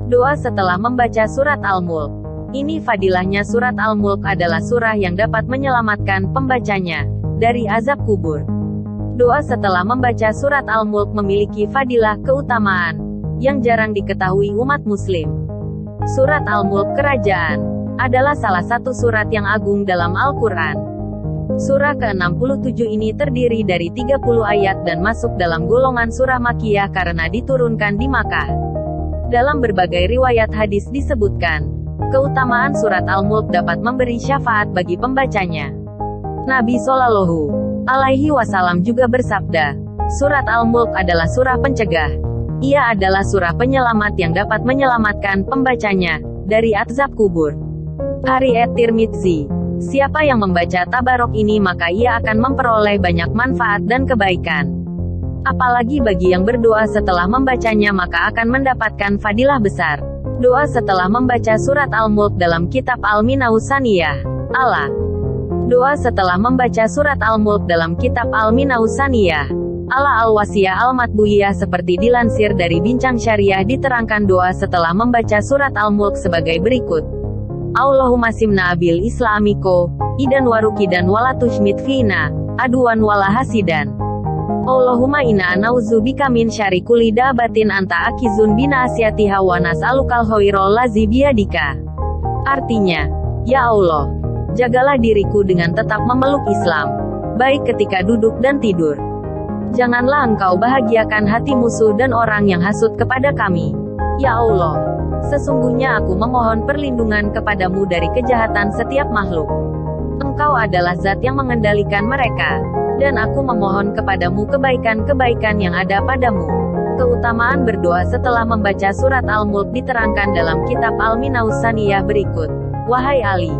Doa setelah membaca surat Al-Mulk. Ini fadilahnya surat Al-Mulk adalah surah yang dapat menyelamatkan pembacanya dari azab kubur. Doa setelah membaca surat Al-Mulk memiliki fadilah keutamaan yang jarang diketahui umat muslim. Surat Al-Mulk Kerajaan adalah salah satu surat yang agung dalam Al-Quran. Surah ke-67 ini terdiri dari 30 ayat dan masuk dalam golongan surah Makkiyah karena diturunkan di Makkah. Dalam berbagai riwayat hadis disebutkan, keutamaan surat Al-Mulk dapat memberi syafaat bagi pembacanya. Nabi Shallallahu Alaihi Wasallam juga bersabda, surat Al-Mulk adalah surah pencegah. Ia adalah surah penyelamat yang dapat menyelamatkan pembacanya dari azab kubur. Hari At-Tirmidzi. Siapa yang membaca tabarok ini maka ia akan memperoleh banyak manfaat dan kebaikan. Apalagi bagi yang berdoa setelah membacanya maka akan mendapatkan fadilah besar. Doa setelah membaca surat Al-Mulk dalam kitab Al-Minahus Saniyah. Allah. Doa setelah membaca surat Al-Mulk dalam kitab Al-Minahus Saniyah. Ala Al-Wasiyah Al-Matbu'iyah seperti dilansir dari Bincang Syariah diterangkan doa setelah membaca surat Al-Mulk sebagai berikut. Allahumma simna abil islamiko, idan warukidan walatushmit fina, aduan wala hasidan. Allahumma inna nauzubika min syarri kulli dabatin anta akizun bina asyatiha wa nas'alukal khairul ladzi biyadika. Artinya, ya Allah, jagalah diriku dengan tetap memeluk Islam, baik ketika duduk dan tidur. Janganlah engkau bahagiakan hati musuh dan orang yang hasut kepada kami. Ya Allah, sesungguhnya aku memohon perlindungan kepadamu dari kejahatan setiap makhluk. Engkau adalah zat yang mengendalikan mereka. Dan aku memohon kepadamu kebaikan-kebaikan yang ada padamu. Keutamaan berdoa setelah membaca surat Al-Mulk diterangkan dalam kitab Al-Minahus Saniyah berikut. Wahai Ali,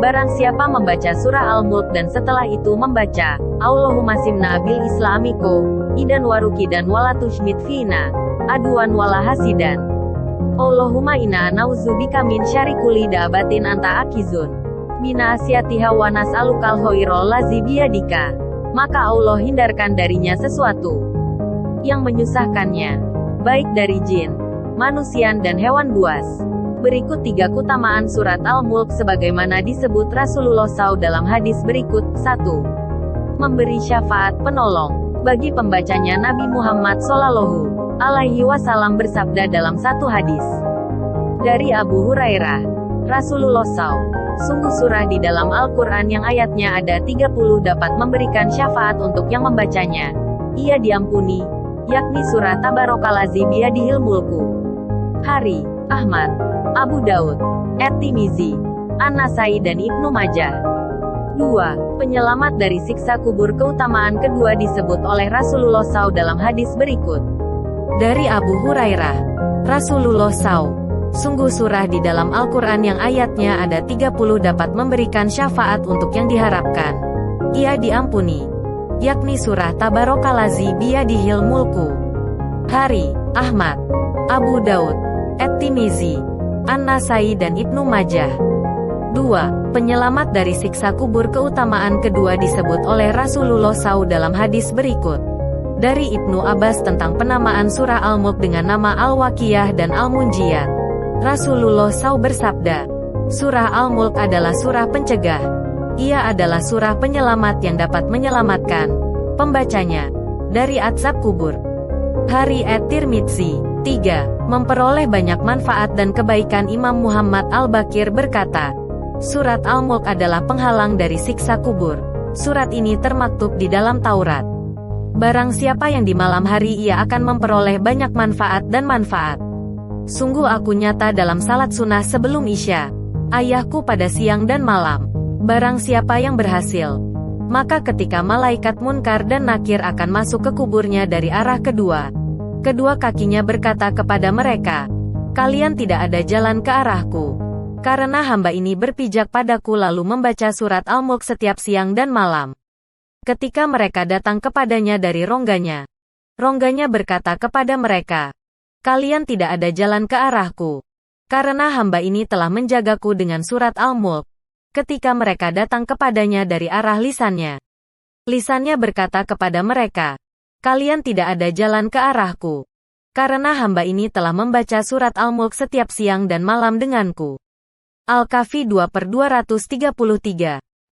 barang siapa membaca surah Al-Mulk dan setelah itu membaca, Allahumma simna bil islamiko, idan waruki dan walatushmit fina, aduan wala hasidan. Allahumma inna nauzubika min syarri kulli dabatin anta akizun bina asyatiha wa nas'alukal khairul ladzi biyadika. Maka Allah hindarkan darinya sesuatu yang menyusahkannya, baik dari jin, manusia dan hewan buas. Berikut 3 keutamaan surat Al-Mulk sebagaimana disebut Rasulullah SAW dalam hadis berikut. 1. Memberi syafaat penolong bagi pembacanya. Nabi Muhammad Shallallahu Alaihi Wasallam bersabda dalam satu hadis dari Abu Hurairah, Rasulullah SAW, sungguh surah di dalam Al-Quran yang ayatnya ada 30 dapat memberikan syafaat untuk yang membacanya. Ia diampuni, yakni surah Tabarokaladzi biyadihil mulku. Hari, Ahmad, Abu Daud, At-Tirmidzi, An-Nasai dan Ibnu Majah. 2. Penyelamat dari siksa kubur. Keutamaan kedua disebut oleh Rasulullah SAW dalam hadis berikut. Dari Abu Hurairah, Rasulullah SAW, sungguh surah di dalam Al-Quran yang ayatnya ada 30 dapat memberikan syafaat untuk yang diharapkan. Ia diampuni, yakni surah Tabarokaladzi biyadihil mulku. Hari, Ahmad, Abu Daud, At-Tirmidzi, An-Nasai dan Ibnu Majah. 2. Penyelamat dari siksa kubur. Keutamaan kedua disebut oleh Rasulullah SAW dalam hadis berikut. Dari Ibnu Abbas tentang penamaan surah Al-Mulk dengan nama Al-Waqiyah dan Al-Munjiyat. Rasulullah SAW bersabda, surah Al-Mulk adalah surah pencegah. Ia adalah surah penyelamat yang dapat menyelamatkan pembacanya dari azab kubur. Hari At-Tirmidzi. 3. Memperoleh banyak manfaat dan kebaikan. Imam Muhammad Al-Bakir berkata, surat Al-Mulk adalah penghalang dari siksa kubur. Surat ini termaktub di dalam Taurat. Barang siapa yang di malam hari ia akan memperoleh banyak manfaat dan manfaat. Sungguh aku nyata dalam salat sunnah sebelum Isya, ayahku pada siang dan malam. Barang siapa yang berhasil, maka ketika malaikat Munkar dan Nakir akan masuk ke kuburnya dari arah kedua kakinya berkata kepada mereka, kalian tidak ada jalan ke arahku, karena hamba ini berpijak padaku lalu membaca surat Al-Mulk setiap siang dan malam. Ketika mereka datang kepadanya dari rongganya berkata kepada mereka, kalian tidak ada jalan ke arahku, karena hamba ini telah menjagaku dengan surat Al-Mulk. Ketika mereka datang kepadanya dari arah lisannya berkata kepada mereka, kalian tidak ada jalan ke arahku, karena hamba ini telah membaca surat Al-Mulk setiap siang dan malam denganku. Al-Kahfi 2/233